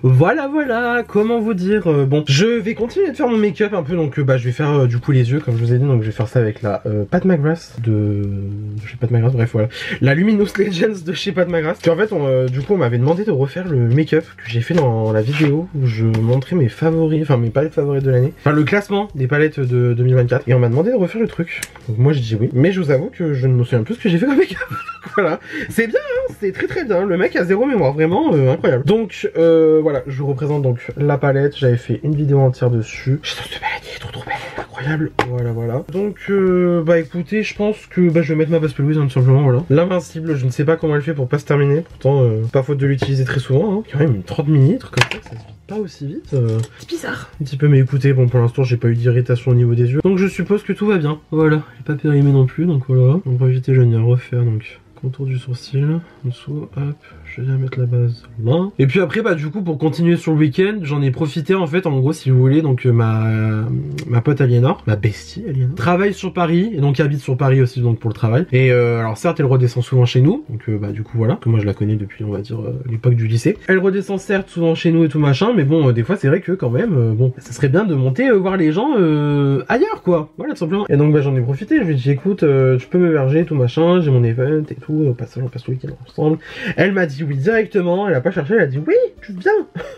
Voilà, voilà, comment vous dire, bon, je vais continuer de faire mon make-up un peu, donc bah je vais faire du coup les yeux, comme je vous ai dit, donc je vais faire ça avec la Pat McGrath de chez Pat McGrath, bref voilà. La Luminous Legends de chez Pat McGrath. Puis en fait, du coup, on m'avait demandé de refaire le make-up que j'ai fait dans la vidéo où je montrais mes favoris, enfin mes palettes favorites de l'année. Enfin le classement des palettes de 2024. Et on m'a demandé de refaire le truc. Donc moi j'ai dit oui, mais je vous avoue que je ne me souviens plus ce que j'ai fait comme make-up. Voilà, c'est bien, hein, c'est très très bien, le mec a zéro mémoire, vraiment incroyable. Donc voilà, je vous représente donc la palette, j'avais fait une vidéo entière dessus. J'adore cette palette, elle est trop belle, elle est incroyable. Voilà, voilà. Donc bah écoutez, je pense que bah, je vais mettre ma base pelouse hein, tout simplement, voilà. L'invincible, je ne sais pas comment elle fait pour pas se terminer, pourtant pas faute de l'utiliser très souvent, hein. Quand même une 30 ml comme ça se vide pas aussi vite. C'est bizarre. Un petit peu, mais écoutez, bon pour l'instant j'ai pas eu d'irritation au niveau des yeux. Donc je suppose que tout va bien. Voilà, j'ai pas périmé non plus, donc voilà. On va éviter, je viens refaire donc contour du sourcil, en dessous, hop, je viens mettre la base là. Et puis après, bah du coup, pour continuer sur le week-end, j'en ai profité en fait, en gros, si vous voulez, donc ma pote Aliénor, ma bestie Aliénor, travaille sur Paris, et donc habite sur Paris aussi, donc pour le travail. Et alors certes, elle redescend souvent chez nous, donc bah du coup voilà, que moi je la connais depuis, on va dire, l'époque du lycée. Elle redescend certes souvent chez nous et tout machin, mais bon, des fois c'est vrai que quand même, bon, ça serait bien de monter voir les gens ailleurs, quoi. Voilà, tout simplement. Et donc bah j'en ai profité, je lui ai dit, écoute, tu peux m'héberger, tout machin, j'ai mon event et tout. On passe le week-end ensemble. Elle m'a dit oui directement, elle a pas cherché, elle a dit oui, tu viens.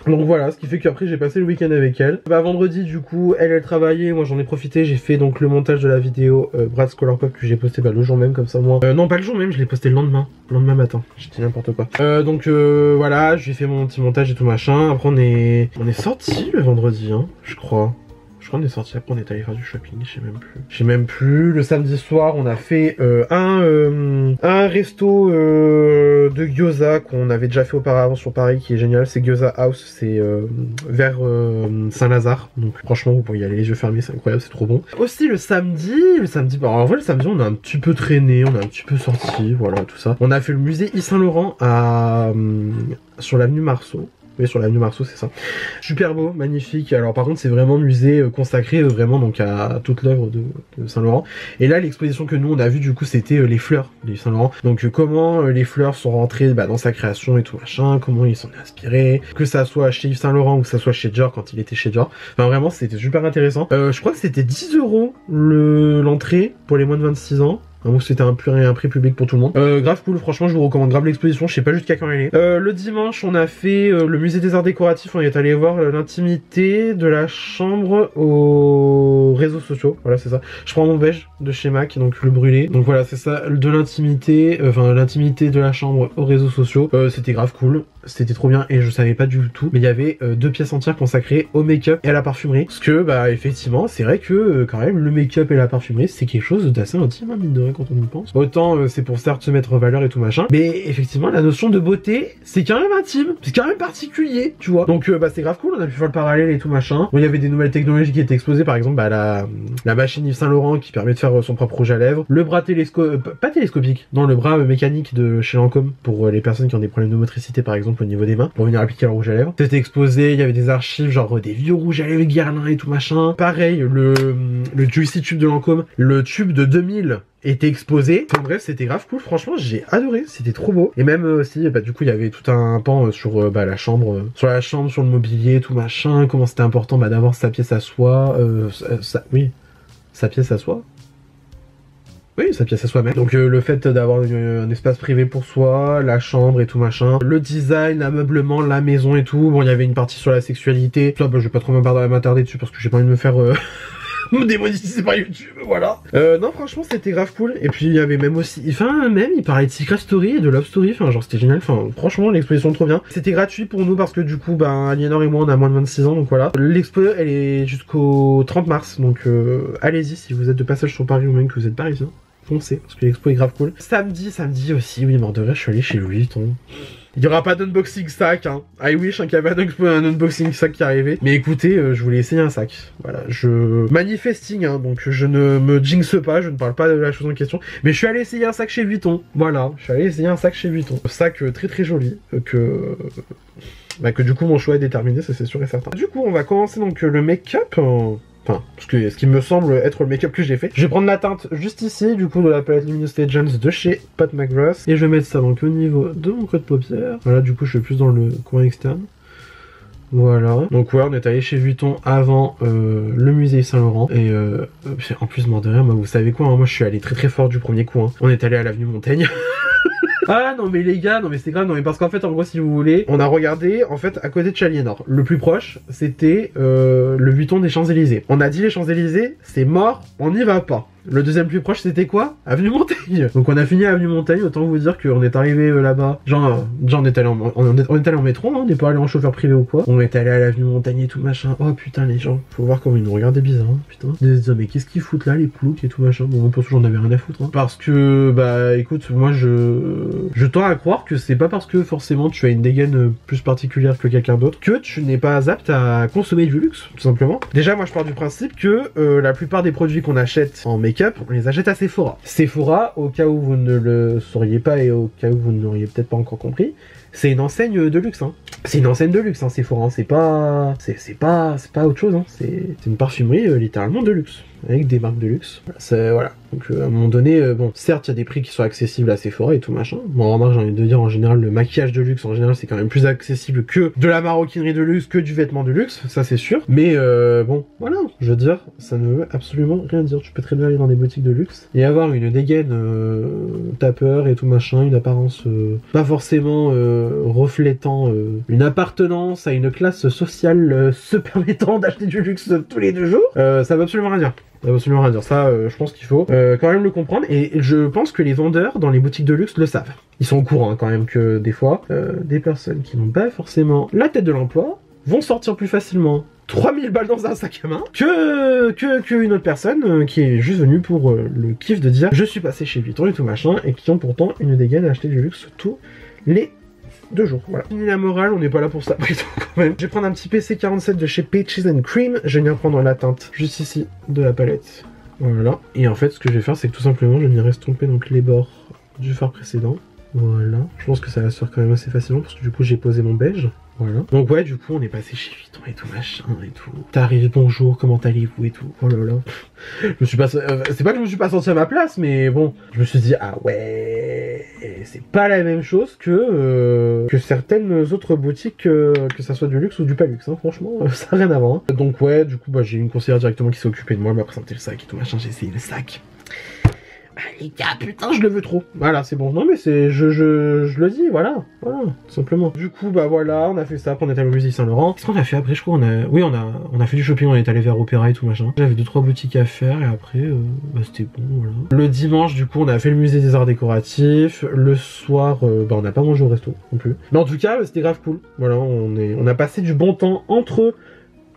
Donc voilà, ce qui fait qu'après j'ai passé le week-end avec elle. Bah vendredi du coup, elle travaillait, moi j'en ai profité, j'ai fait donc le montage de la vidéo Brad's Color Pop que j'ai posté bah, le jour même comme ça moi. Non pas le jour même, je l'ai posté le lendemain matin. J'ai dit n'importe quoi. Donc voilà, j'ai fait mon petit montage et tout machin. Après on est sorti le vendredi, hein, je crois. Je crois qu'on est sorti après, on est allé faire du shopping, je sais même plus. Le samedi soir, on a fait un resto de gyoza qu'on avait déjà fait auparavant sur Paris, qui est génial. C'est Gyoza House, c'est vers Saint-Lazare. Donc franchement, vous pouvez y aller les yeux fermés, c'est incroyable, c'est trop bon. Aussi le samedi, bah, en vrai le samedi, on a un petit peu traîné, on a un petit peu sorti, voilà tout ça. On a fait le musée Yves Saint-Laurent sur l'avenue Marceau. Oui, sur l'avenue Marceau, c'est ça. Super beau, magnifique. Alors par contre, c'est vraiment musée consacré vraiment donc à toute l'œuvre de Saint-Laurent. Et là, l'exposition que nous on a vue du coup, c'était les fleurs de Saint-Laurent. Donc comment les fleurs sont rentrées bah, dans sa création et tout machin, comment il s'en est inspiré, que ça soit chez Yves Saint-Laurent ou que ça soit chez Dior quand il était chez Dior. Enfin vraiment, c'était super intéressant. Je crois que c'était 10 € l'entrée pour les moins de 26 ans. Donc c'était un prix public pour tout le monde. Grave cool, franchement je vous recommande grave l'exposition, je sais pas jusqu'à quand elle est. Le dimanche on a fait le musée des arts décoratifs, on est allé voir l'intimité de la chambre aux réseaux sociaux. Voilà c'est ça. Je prends mon beige de chez MAC, donc le brûlé. Donc voilà c'est ça, de l'intimité, l'intimité de la chambre aux réseaux sociaux. C'était grave cool, c'était trop bien et je savais pas du tout. Mais il y avait 2 pièces entières consacrées au make-up et à la parfumerie. Parce que bah effectivement c'est vrai que quand même le make-up et la parfumerie c'est quelque chose d'assez intime hein, mine de rien. quand on y pense. Autant c'est pour certes se mettre en valeur et tout machin, mais effectivement la notion de beauté c'est quand même intime, c'est quand même particulier, tu vois. Donc bah c'est grave cool, on a pu faire le parallèle et tout machin. Bon, il y avait des nouvelles technologies qui étaient exposées, par exemple bah la machine Yves Saint Laurent qui permet de faire son propre rouge à lèvres, le bras pas télescopique, non le bras mécanique de chez Lancôme pour les personnes qui ont des problèmes de motricité par exemple au niveau des mains, pour venir appliquer leur rouge à lèvres. C'était exposé, il y avait des archives genre des vieux rouges à lèvres Guerlain et tout machin. Pareil, le Juicy Tube de Lancôme, le tube de 2000 était exposé. Enfin bref, c'était grave cool, franchement j'ai adoré, c'était trop beau. Et même aussi, bah du coup il y avait tout un pan sur la chambre, sur le mobilier, tout machin, comment c'était important bah, d'avoir sa pièce à soi, sa pièce à soi. Oui, sa pièce à soi-même. Donc le fait d'avoir un espace privé pour soi, la chambre et tout machin, le design, l'ameublement, la maison et tout. Bon, il y avait une partie sur la sexualité. Ça, bah, je vais pas trop m'attarder dessus parce que j'ai pas envie de me faire me démonétiser par YouTube, voilà. Non, franchement, c'était grave cool. Et puis il y avait même aussi, il parlait de Secret Story et de Love Story. Enfin, genre c'était génial. Enfin, franchement, l'exposition trop bien. C'était gratuit pour nous parce que du coup, ben, Aliénor et moi, on a moins de 26 ans, donc voilà. L'expo, elle est jusqu'au 30 mars, donc allez-y si vous êtes de passage sur Paris ou même que vous êtes parisien. Foncez, parce que l'expo est grave cool. Samedi aussi, oui, mort de rire, je suis allé chez Louis Vuitton. Il n'y aura pas d'unboxing sac, hein. I wish qu'il y avait un unboxing sac qui arrivait. Mais écoutez, je voulais essayer un sac. Voilà, manifesting, hein, donc je ne me jinxe pas, je ne parle pas de la chose en question. Mais je suis allé essayer un sac chez Vuitton. Voilà, je suis allé essayer un sac chez Vuitton. Un sac très très joli, que du coup mon choix est déterminé, ça c'est sûr et certain. Du coup, on va commencer donc le make-up. Enfin, ce qui me semble être le make-up que j'ai fait. Je vais prendre la teinte juste ici, du coup, de la palette Luminous Legends de chez Pat McGrath. Et je vais mettre ça donc au niveau de mon creux de paupière. Voilà, du coup, je suis plus dans le coin externe. Voilà. Donc ouais, on est allé chez Vuitton avant le musée Yves Saint Laurent. Et en plus, mort de rien, vous savez quoi, hein, moi je suis allé très très fort du premier coup. Hein. On est allé à l'avenue Montaigne. Ah non mais les gars, non mais c'est grave, non mais parce qu'en fait en gros si vous voulez, on a regardé en fait à côté de Aliénor. Le plus proche c'était le Vuitton des Champs-Élysées. On a dit les Champs-Élysées, c'est mort, on n'y va pas. Le deuxième plus proche c'était quoi? Avenue Montaigne. Donc on a fini à Avenue Montaigne, autant vous dire qu'on est arrivé là-bas. Genre on est allé en métro, hein, on n'est pas allé en chauffeur privé ou quoi. On est allé à l'Avenue Montaigne et tout machin. Oh putain les gens, faut voir comment ils nous regardaient bizarre, hein, putain. Ils se disaient mais qu'est-ce qu'ils foutent là les ploucs et tout machin. Bon pour ça j'en avais rien à foutre. Hein. Parce que bah écoute, moi je tends à croire que c'est pas parce que forcément tu as une dégaine plus particulière que quelqu'un d'autre que tu n'es pas apte à consommer du luxe, tout simplement. Déjà moi je pars du principe que la plupart des produits qu'on achète en make-up, on les achète à Sephora. Sephora, au cas où vous ne le sauriez pas et au cas où vous ne l'auriez peut-être pas encore compris, c'est une enseigne de luxe, hein. C'est une enseigne de luxe, hein, Sephora, hein. C'est pas autre chose, hein. C'est une parfumerie littéralement de luxe, avec des marques de luxe. Voilà. Donc à un moment donné, bon, certes il y a des prix qui sont accessibles à Sephora et tout machin. Bon, remarque, j'ai envie de dire en général le maquillage de luxe en général c'est quand même plus accessible que de la maroquinerie de luxe, que du vêtement de luxe, ça c'est sûr. Mais bon, voilà, je veux dire, ça ne veut absolument rien dire. Tu peux très bien aller dans des boutiques de luxe et avoir une dégaine tapeur et tout machin, une apparence pas forcément reflétant une appartenance à une classe sociale se permettant d'acheter du luxe tous les 2 jours, ça veut absolument rien dire. Ça veut absolument rien dire. Ça, je pense qu'il faut quand même le comprendre. Et je pense que les vendeurs dans les boutiques de luxe le savent. Ils sont au courant hein, quand même que des fois, des personnes qui n'ont pas forcément la tête de l'emploi vont sortir plus facilement 3000 balles dans un sac à main que une autre personne qui est juste venue pour le kiff de dire je suis passé chez Vuitton et tout machin et qui ont pourtant une dégaine à acheter du luxe tous les 2 jours, voilà. Fini la morale, on n'est pas là pour ça, plutôt quand même. Je vais prendre un petit PC47 de chez Peaches and Cream. Je vais venir prendre la teinte juste ici de la palette. Voilà. Et en fait, ce que je vais faire, c'est que tout simplement, je vais venir estomper donc les bords du fard précédent. Voilà. Je pense que ça va se faire quand même assez facilement parce que du coup, j'ai posé mon beige. Voilà. Donc ouais, du coup, on est passé chez Vuitton et tout machin et tout. T'arrives, bonjour, comment allez-vous et tout. Oh là là. Je me suis pas... c'est pas que je me suis pas senti à ma place, mais bon, je me suis dit ah ouais, c'est pas la même chose que certaines autres boutiques, que ça soit du luxe ou du pas luxe. Hein. Franchement, ça n'a rien à voir. Hein. Donc ouais, du coup, bah j'ai une conseillère directement qui s'est occupée de moi, elle m'a présenté le sac et tout machin. J'ai essayé le sac. Ah, les gars, putain, je le veux trop. Voilà, c'est bon. Non, mais c'est... Je le dis, voilà. Voilà, tout simplement. Du coup, bah voilà, on a fait ça. Après, on est allé au musée Saint Laurent. Qu'est-ce qu'on a fait après? Je crois Oui, on a fait du shopping, on est allé vers Opéra et tout machin. J'avais 2-3 boutiques à faire et après, bah c'était bon, voilà. Le dimanche, du coup, on a fait le musée des arts décoratifs. Le soir, bah on n'a pas mangé au resto non plus. Mais en tout cas, c'était grave cool. Voilà, on a passé du bon temps entre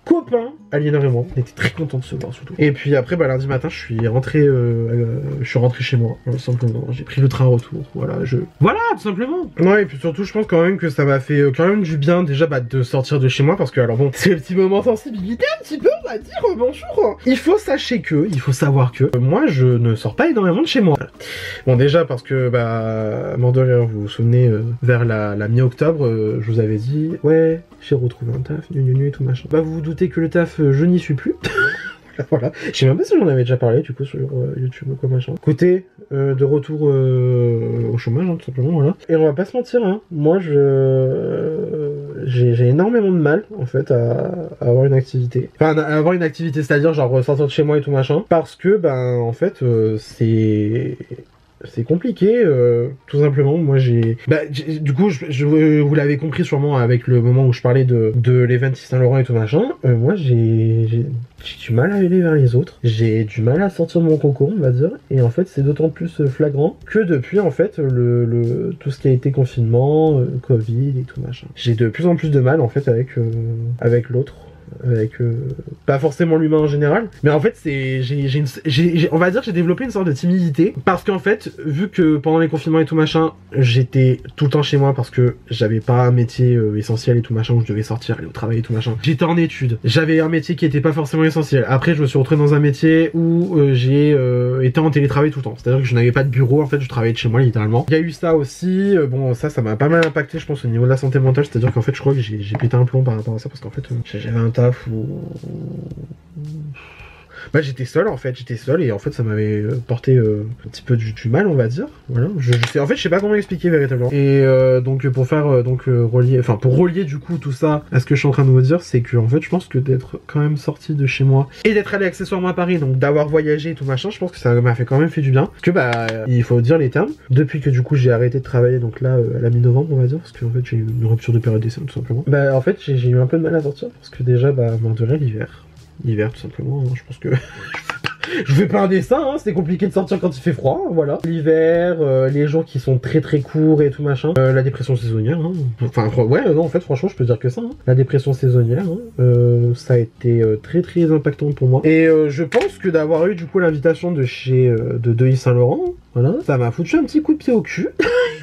copains. Aliénor et moi, on était très contents de se voir surtout. Et puis après, bah, lundi matin, je suis rentré chez moi, simplement. J'ai pris le train retour, voilà, Voilà, tout simplement. Ouais, et puis surtout, je pense quand même que ça m'a fait quand même du bien, déjà, bah, de sortir de chez moi, parce que, alors bon, c'est le petit moment sensibilité, un petit peu, on va dire, bonjour. Il faut savoir que, moi, je ne sors pas énormément de chez moi. Bon, déjà, parce que, bah, mort de rire, vous vous souvenez, vers la mi-octobre, je vous avais dit, ouais, j'ai retrouvé un taf, et tout machin. Bah, vous vous doutez que le taf, je n'y suis plus. Voilà. Je sais même pas si j'en avais déjà parlé, du coup, sur YouTube ou quoi machin. Côté, de retour au chômage, hein, tout simplement, voilà. Et on va pas se mentir, hein, moi, j'ai énormément de mal, en fait, à avoir une activité. Enfin, à avoir une activité, c'est-à-dire, genre, sortir de chez moi et tout machin. Parce que, ben, en fait, c'est compliqué, tout simplement. Moi, du coup, vous l'avez compris sûrement avec le moment où je parlais de l'event Saint-Laurent et tout machin. Moi, j'ai du mal à aller vers les autres. J'ai du mal à sortir de mon cocon, on va dire. Et en fait, c'est d'autant plus flagrant que depuis, en fait, tout ce qui a été confinement, Covid et tout machin. J'ai de plus en plus de mal, en fait, avec l'autre. Avec pas forcément l'humain en général, mais en fait on va dire que j'ai développé une sorte de timidité parce qu'en fait, vu que pendant les confinements et tout machin, j'étais tout le temps chez moi parce que j'avais pas un métier essentiel et tout machin où je devais sortir, aller au travail et tout machin. J'étais en études, j'avais un métier qui était pas forcément essentiel. Après, je me suis retrouvé dans un métier où j'ai été en télétravail tout le temps, c'est-à-dire que je n'avais pas de bureau, en fait, je travaillais de chez moi littéralement. Il y a eu ça aussi, bon, ça m'a pas mal impacté, je pense, au niveau de la santé mentale, c'est-à-dire qu'en fait, je crois que j'ai pété un plomb par rapport à ça parce qu'en fait, j'avais un taf où bah, j'étais seul en fait, et en fait ça m'avait porté un petit peu du mal, on va dire. Voilà, je sais, en fait je sais pas comment expliquer véritablement. Et donc pour faire relier du coup tout ça à ce que je suis en train de vous dire, c'est que en fait je pense que d'être quand même sorti de chez moi et d'être allé accessoirement à Paris, donc d'avoir voyagé et tout machin, je pense que ça m'a quand même fait du bien. Parce que bah il faut dire les termes. Depuis que du coup j'ai arrêté de travailler, donc là à la mi-novembre on va dire, parce qu'en fait j'ai eu une rupture de période d'essai tout simplement. Bah en fait j'ai eu un peu de mal à sortir parce que déjà bah mort de rire, l'hiver tout simplement, hein. Je pense que je fais pas un dessin, hein. C'est compliqué de sortir quand il fait froid, voilà. L'hiver, les jours qui sont très très courts et tout machin, la dépression saisonnière, hein. Enfin ouais, non en fait franchement je peux dire que ça, hein. La dépression saisonnière, hein. Ça a été très très impactant pour moi. Et je pense que d'avoir eu du coup l'invitation de chez de Yves Saint-Laurent, voilà, ça m'a foutu un petit coup de pied au cul.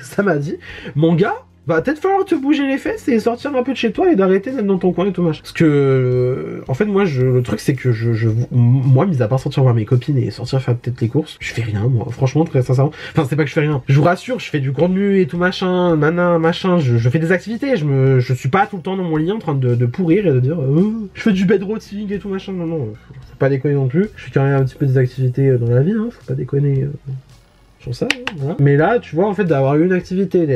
Ça m'a dit, mon gars, va peut-être falloir te bouger les fesses et sortir un peu de chez toi et d'arrêter d'être dans ton coin et tout machin. Parce que, en fait, moi, le truc, c'est que moi, mis à part sortir voir mes copines et sortir faire peut-être les courses, je fais rien, moi. Franchement, très sincèrement. Enfin, c'est pas que je fais rien. Je vous rassure, je fais du contenu et tout machin, machin. Je fais des activités. Je suis pas tout le temps dans mon lit en train de pourrir et de dire, je fais du bedrotting et tout machin. Non, faut pas déconner non plus. Je fais quand même un petit peu des activités dans la vie, hein. Faut pas déconner. Sur ça, voilà. Mais là, tu vois, en fait, d'avoir eu une activité,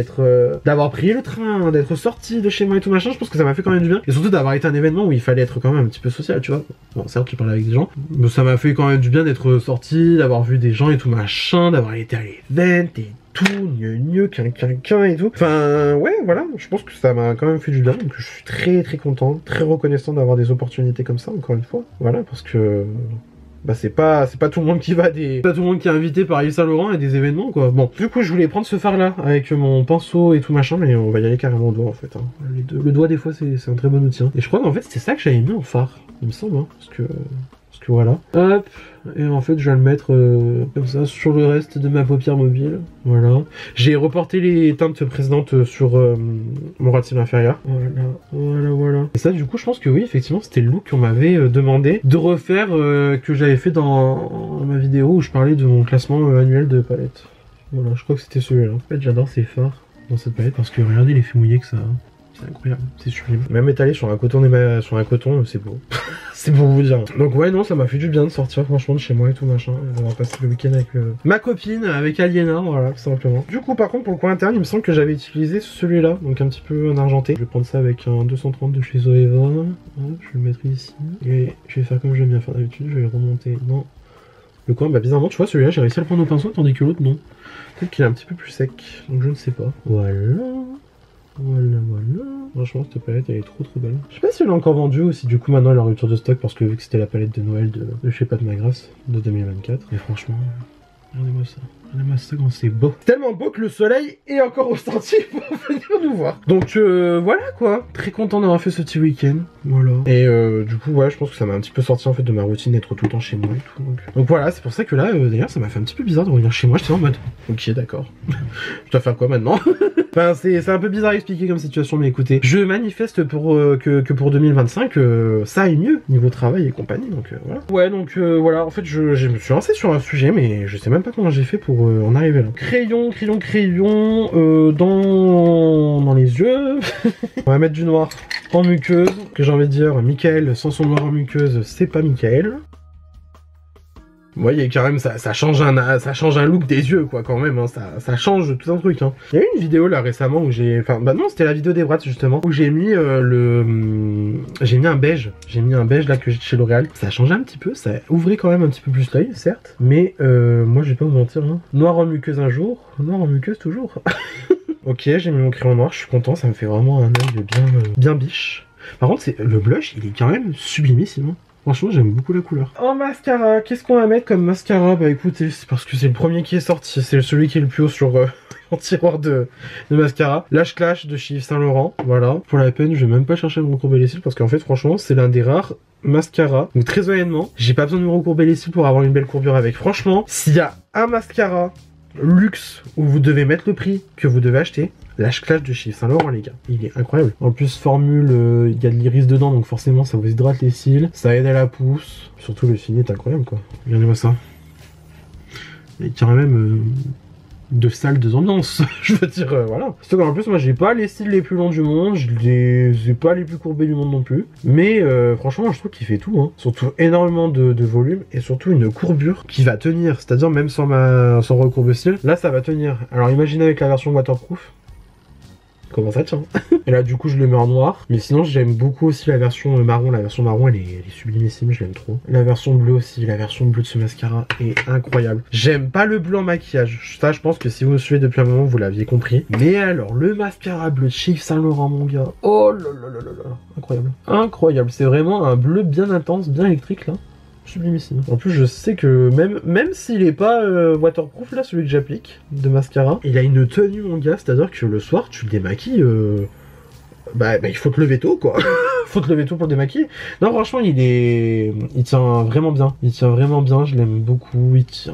d'avoir pris le train, d'être sorti de chez moi et tout machin, je pense que ça m'a fait quand même du bien. Et surtout d'avoir été un événement où il fallait être quand même un petit peu social, tu vois. Bon, certes, tu parlais avec des gens, mais ça m'a fait quand même du bien d'être sorti, d'avoir vu des gens et tout machin, d'avoir été à l'event et tout, quin et tout. Enfin, ouais, voilà, je pense que ça m'a quand même fait du bien, donc je suis très très content, très reconnaissant d'avoir des opportunités comme ça, encore une fois. Voilà, parce que bah c'est pas tout le monde qui va pas tout le monde qui est invité par Yves Saint-Laurent et des événements quoi. Bon, du coup je voulais prendre ce phare là avec mon pinceau et tout machin, mais on va y aller carrément au doigt en fait, hein. Le doigt des fois c'est un très bon outil, hein. Et je crois qu'en fait c'est ça que j'avais mis en phare, il me semble, hein, parce que voilà. Hop, et en fait je vais le mettre comme ça sur le reste de ma paupière mobile. Voilà. J'ai reporté les teintes précédentes sur mon ras de cils inférieur. Voilà. Et ça du coup je pense que oui, effectivement c'était le look qu'on m'avait demandé de refaire, que j'avais fait dans ma vidéo où je parlais de mon classement annuel de palettes. Voilà, je crois que c'était celui-là. En fait j'adore ces fards dans cette palette parce que regardez l'effet mouillé que ça a. C'est incroyable, c'est sublime. Même étalé sur un coton, c'est beau. C'est pour vous dire. Donc ouais, non, ça m'a fait du bien de sortir franchement de chez moi et tout machin. On va passer le week-end avec ma copine, avec Aliénor, voilà, tout simplement. Du coup, par contre, pour le coin interne, il me semble que j'avais utilisé celui-là, donc un petit peu en argenté. Je vais prendre ça avec un 230 de chez Zoeva. Je vais le mettre ici. Et je vais faire comme j'aime bien faire d'habitude, je vais remonter dans le coin. Bah bizarrement, tu vois, celui-là, j'ai réussi à le prendre au pinceau, tandis que l'autre, non. Peut-être qu'il est un petit peu plus sec, donc je ne sais pas. Voilà. Franchement, cette palette, elle est trop belle. Je sais pas si elle est encore vendue ou si du coup maintenant elle est en rupture de stock parce que vu que c'était la palette de Noël de chez Pat McGrath de 2024. Mais franchement, regardez-moi ça. Regardez-moi ça quand c'est beau. Tellement beau que le soleil est encore au sentier pour venir nous voir. Donc voilà quoi. Très content d'avoir fait ce petit week-end. Voilà. Et du coup, ouais, je pense que ça m'a un petit peu sorti en fait de ma routine d'être tout le temps chez moi et tout. Donc voilà, c'est pour ça que là, d'ailleurs, ça m'a fait un petit peu bizarre de revenir chez moi. J'étais en mode, ok, d'accord. Je dois faire quoi maintenant? Enfin, c'est un peu bizarre à expliquer comme situation, mais écoutez, je manifeste pour que pour 2025, ça aille mieux niveau travail et compagnie. Donc voilà. Ouais, donc voilà. En fait, je me suis lancé sur un sujet, mais je sais même pas comment j'ai fait pour en arriver là. Crayon dans les yeux. On va mettre du noir en muqueuse, que j'ai envie de dire, Michael sans son noir en muqueuse, c'est pas Michael. Vous voyez, quand même, ça change un look des yeux, quoi, quand même, hein, ça change tout un truc, hein. Il y a eu une vidéo, là, récemment, où j'ai... Enfin, bah non, c'était la vidéo des Bratz, justement, où j'ai mis j'ai mis un beige. J'ai mis un beige, là, que j'ai chez L'Oréal. Ça a changé un petit peu, ça ouvrait quand même un petit peu plus l'œil, certes, mais moi, je vais pas vous mentir, hein. Noir en muqueuse un jour, noir en muqueuse toujours. Ok, j'ai mis mon crayon noir, je suis content, ça me fait vraiment un œil bien biche. Par contre, le blush, il est quand même sublimissime, hein. Franchement, j'aime beaucoup la couleur. En mascara, qu'est-ce qu'on va mettre comme mascara? Bah écoutez, c'est parce que c'est le premier qui est sorti, c'est celui qui est le plus haut sur mon tiroir de mascara. Lash Clash de chez Yves Saint Laurent, voilà. Pour la peine, je vais même pas chercher à me recourber les cils parce qu'en fait, franchement, c'est l'un des rares mascaras. Donc très honnêtement, j'ai pas besoin de me recourber les cils pour avoir une belle courbure avec. Franchement, s'il y a un mascara luxe où vous devez mettre le prix que vous devez acheter, Lash Clash de chez Saint Laurent, les gars, il est incroyable. En plus, formule, il y a de l'iris dedans, donc forcément ça vous hydrate les cils, ça aide à la pousse, surtout le fini est incroyable, quoi. Regardez-moi ça. Il y a quand même de salles de ambiance, je veux dire, voilà. Surtout qu'en plus, moi j'ai pas les cils les plus longs du monde, je les ai pas les plus courbés du monde non plus, mais franchement, je trouve qu'il fait tout, hein. Surtout énormément de volume et surtout une courbure qui va tenir, c'est-à-dire même sans recourbe-cils, là ça va tenir. Alors imaginez avec la version waterproof. Comment ça tient. Et là du coup je le mets en noir. Mais sinon j'aime beaucoup aussi la version marron. La version marron elle est sublimissime, je l'aime trop. La version bleue aussi, la version bleue de ce mascara est incroyable. J'aime pas le bleu en maquillage. Ça je pense que si vous me suivez depuis un moment vous l'aviez compris. Mais alors le mascara bleu de chez Yves Saint Laurent mon gars. Oh là là là là là. Incroyable. Incroyable. C'est vraiment un bleu bien intense, bien électrique là. Sublimissime. En plus je sais que même s'il est pas waterproof là, celui que j'applique de mascara, il a une tenue mon gars, c'est-à-dire que le soir tu le démaquilles, bah il faut te lever tôt quoi. Faut te lever tôt pour le démaquiller. Non franchement il tient vraiment bien. Il tient vraiment bien, je l'aime beaucoup, il tient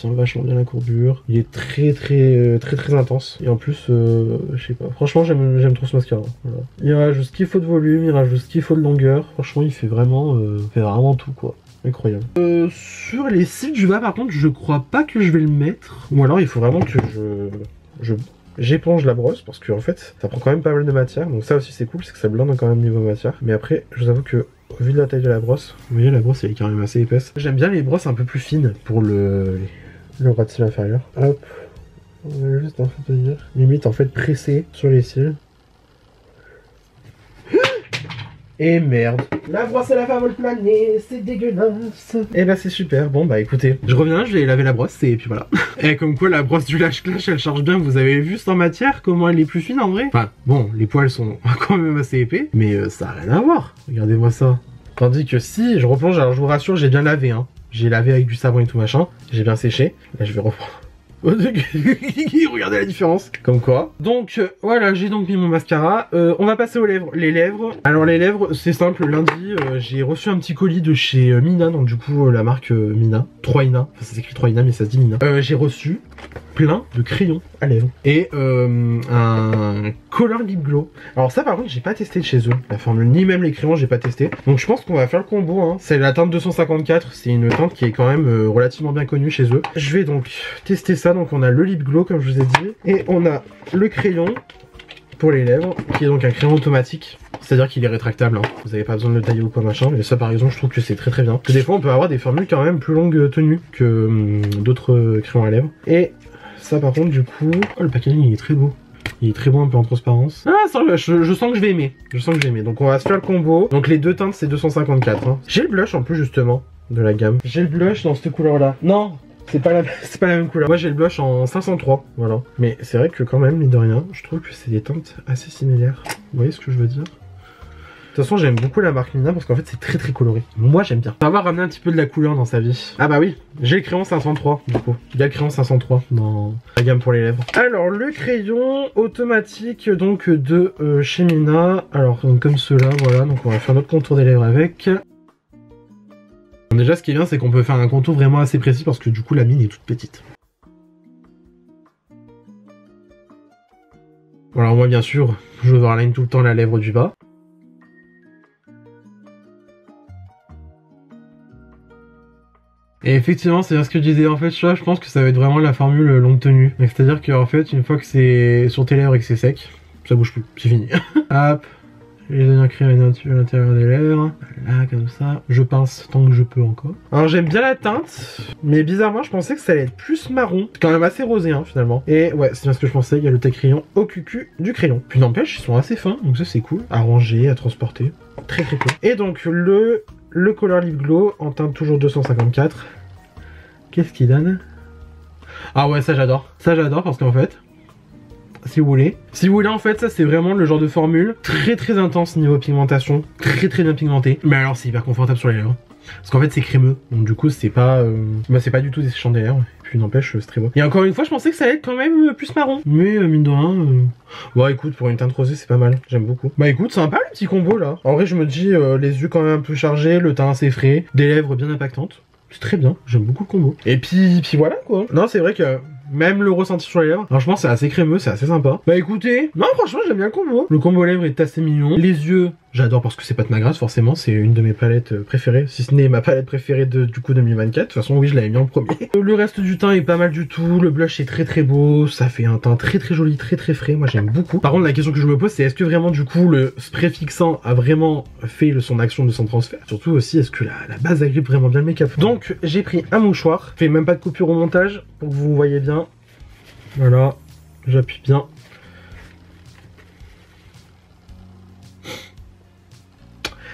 vachement bien la courbure. Il est très intense. Et en plus, je sais pas, franchement j'aime trop ce mascara. Voilà. Il rajoute ce qu'il faut de volume, il rajoute ce qu'il faut de longueur. Franchement il fait vraiment tout quoi. Incroyable. Sur les cils du bas par contre je crois pas que je vais le mettre. Ou alors il faut vraiment que j'éponge la brosse parce que en fait ça prend quand même pas mal de matière. Donc ça aussi c'est cool, c'est que ça blinde quand même niveau matière. Mais après je vous avoue que au vu de la taille de la brosse, vous voyez la brosse elle est quand même assez épaisse. J'aime bien les brosses un peu plus fines pour le ras de cils inférieur. Hop, on va juste en fait dire limite en fait presser sur les cils. Et merde. La brosse à la femme le planer, c'est dégueulasse. Et bah c'est super. Bon bah écoutez, je reviens, je vais laver la brosse et puis voilà. Et comme quoi la brosse du Lash Clash elle charge bien. Vous avez vu sans matière comment elle est plus fine en vrai. Enfin bon, les poils sont quand même assez épais, mais ça a rien à voir. Regardez-moi ça. Tandis que si je replonge, alors je vous rassure, j'ai bien lavé hein. J'ai lavé avec du savon et tout machin. J'ai bien séché. Là je vais reprendre. Regardez la différence. Comme quoi. Donc voilà, j'ai donc mis mon mascara. On va passer aux lèvres. Les lèvres. Alors les lèvres, c'est simple. Lundi, j'ai reçu un petit colis de chez Mina. Donc du coup, la marque Mina. 3ina. Enfin, ça s'écrit 3ina, mais ça se dit Mina. J'ai reçu plein de crayons à lèvres. Et un Color Lip Glow. Alors ça par contre, j'ai pas testé de chez eux. La formule, ni même les crayons, j'ai pas testé. Donc je pense qu'on va faire le combo. Hein. C'est la teinte 254. C'est une teinte qui est quand même relativement bien connue chez eux. Je vais donc tester ça. Donc on a le lip glow comme je vous ai dit et on a le crayon pour les lèvres qui est donc un crayon automatique, c'est à dire qu'il est rétractable hein. Vous n'avez pas besoin de le tailler ou quoi machin, mais ça par exemple je trouve que c'est très bien. Parce que des fois on peut avoir des formules quand même plus longues tenues que d'autres crayons à lèvres. Et ça par contre du coup, oh le packaging il est très beau. Il est très bon un peu en transparence. Ah ça, je sens que je vais aimer. Je sens que je vais aimer. Donc on va se faire le combo. Donc les deux teintes c'est 254 hein. J'ai le blush en plus justement de la gamme. J'ai le blush dans cette couleur là. Non, c'est pas la même couleur. Moi j'ai le blush en 503, voilà. Mais c'est vrai que quand même, mine de rien, je trouve que c'est des teintes assez similaires. Vous voyez ce que je veux dire? toute façon, j'aime beaucoup la marque Mina parce qu'en fait, c'est très très coloré. Moi, j'aime bien. Ça va ramener un petit peu de la couleur dans sa vie. Ah bah oui, j'ai le crayon 503 du coup. Il y a le crayon 503 dans la gamme pour les lèvres. Alors, le crayon automatique donc de chez Mina. Alors, comme cela, voilà. Donc, on va faire notre contour des lèvres avec. Déjà, ce qui est bien, c'est qu'on peut faire un contour vraiment assez précis parce que du coup, la mine est toute petite. Alors moi bien sûr, je overline tout le temps la lèvre du bas. Et effectivement, c'est bien ce que je disais, en fait, je pense que ça va être vraiment la formule longue tenue. C'est-à-dire qu'en fait, une fois que c'est sur tes lèvres et que c'est sec, ça bouge plus, c'est fini. Hop, j'ai donné un crayon à l'intérieur des lèvres, là, comme ça. Je pince tant que je peux encore. Alors j'aime bien la teinte, mais bizarrement, je pensais que ça allait être plus marron. C'est quand même assez rosé, hein, finalement. Et ouais, c'est bien ce que je pensais, il y a le crayon au cucu du crayon. Puis n'empêche, ils sont assez fins, donc ça c'est cool. À ranger, à transporter, très très cool. Et donc le Color Lip Glow en teinte toujours 254. Qu'est-ce qu'il donne? Ah ouais, ça j'adore. Ça j'adore parce qu'en fait, si vous voulez en fait, ça c'est vraiment le genre de formule très très intense niveau pigmentation, très très bien pigmenté. Mais alors c'est hyper confortable sur les lèvres. Parce qu'en fait c'est crémeux, donc du coup c'est pas c'est pas du tout des chandeliers. Et puis n'empêche, c'est très beau. Et encore une fois, je pensais que ça allait être quand même plus marron. Mais mine de rien, bon écoute, pour une teinte rosée c'est pas mal, j'aime beaucoup. Bah écoute, sympa le petit combo là. En vrai je me dis, les yeux quand même un peu chargés, le teint assez frais, des lèvres bien impactantes. C'est très bien, j'aime beaucoup le combo. Et puis voilà quoi. Non, c'est vrai que même le ressenti sur les lèvres, franchement c'est assez crémeux, c'est assez sympa. Bah écoutez, non franchement j'aime bien le combo. Le combo lèvres est assez mignon. Les yeux, j'adore parce que c'est pas de ma grâce forcément, c'est une de mes palettes préférées, si ce n'est ma palette préférée du coup 2024. De toute façon oui, je l'avais mis en premier. Le reste du teint est pas mal du tout, le blush est très très beau, ça fait un teint très très joli, très très frais, moi j'aime beaucoup. Par contre la question que je me pose c'est est-ce que vraiment du coup le spray fixant a vraiment fait son action de son transfert? Surtout aussi est-ce que la base agrippe vraiment bien le make-up? Donc j'ai pris un mouchoir, je fais même pas de coupure au montage pour que vous voyez bien. Voilà, j'appuie bien.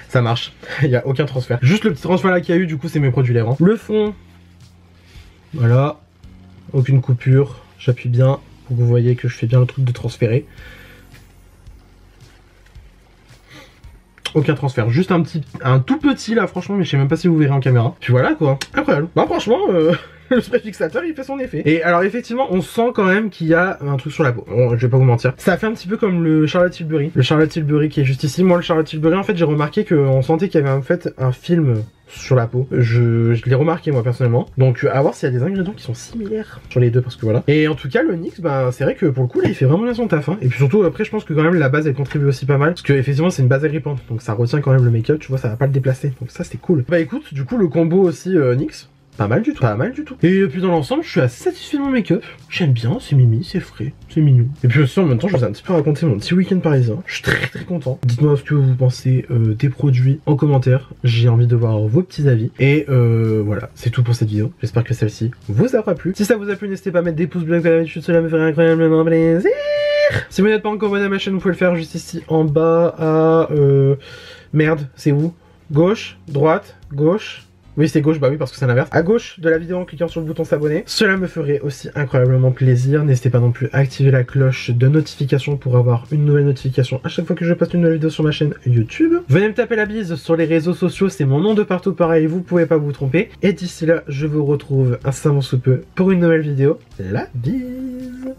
Ça marche, il n'y a aucun transfert. Juste le petit transfert là qu'il y a eu, du coup, c'est mes produits lèvres. Hein. Le fond, voilà, aucune coupure. J'appuie bien pour que vous voyez que je fais bien le truc de transférer. Aucun transfert, juste un tout petit là, franchement, mais je sais même pas si vous verrez en caméra. Puis voilà quoi, incroyable. Bah franchement, le spray fixateur il fait son effet. Et alors effectivement on sent quand même qu'il y a un truc sur la peau, bon, je vais pas vous mentir. Ça fait un petit peu comme le Charlotte Tilbury. Le Charlotte Tilbury qui est juste ici. Moi le Charlotte Tilbury en fait j'ai remarqué qu'on sentait qu'il y avait en fait un film sur la peau. Je l'ai remarqué moi personnellement. Donc à voir s'il y a des ingrédients qui sont similaires sur les deux parce que voilà. Et en tout cas le NYX bah c'est vrai que pour le coup là il fait vraiment bien son taf hein. Et puis surtout après je pense que quand même la base elle contribue aussi pas mal. Parce que effectivement c'est une base agrippante. Donc ça retient quand même le make-up, tu vois, ça va pas le déplacer. Donc ça c'est cool. Bah écoute, du coup le combo aussi NYX. Pas mal du tout, pas mal du tout. Et puis dans l'ensemble, je suis assez satisfait de mon make-up. J'aime bien, c'est mimi, c'est frais, c'est mignon. Et puis aussi en même temps, je vous ai un petit peu raconté mon petit week-end parisien. Je suis très très content. Dites-moi ce que vous pensez des produits en commentaire. J'ai envie de voir vos petits avis. Et voilà, c'est tout pour cette vidéo. J'espère que celle-ci vous aura plu. Si ça vous a plu, n'hésitez pas à mettre des pouces bleus comme d'habitude, cela me ferait incroyablement plaisir. Si vous n'êtes pas encore abonné à ma chaîne, vous pouvez le faire juste ici en bas à... Merde, c'est où? Gauche, droite, gauche... Oui c'est gauche, bah oui parce que c'est l'inverse. À gauche de la vidéo en cliquant sur le bouton s'abonner. Cela me ferait aussi incroyablement plaisir. N'hésitez pas non plus à activer la cloche de notification pour avoir une nouvelle notification à chaque fois que je poste une nouvelle vidéo sur ma chaîne YouTube. Venez me taper la bise sur les réseaux sociaux, c'est mon nom de partout pareil, vous pouvez pas vous tromper. Et d'ici là, je vous retrouve incessamment sous peu pour une nouvelle vidéo. La bise.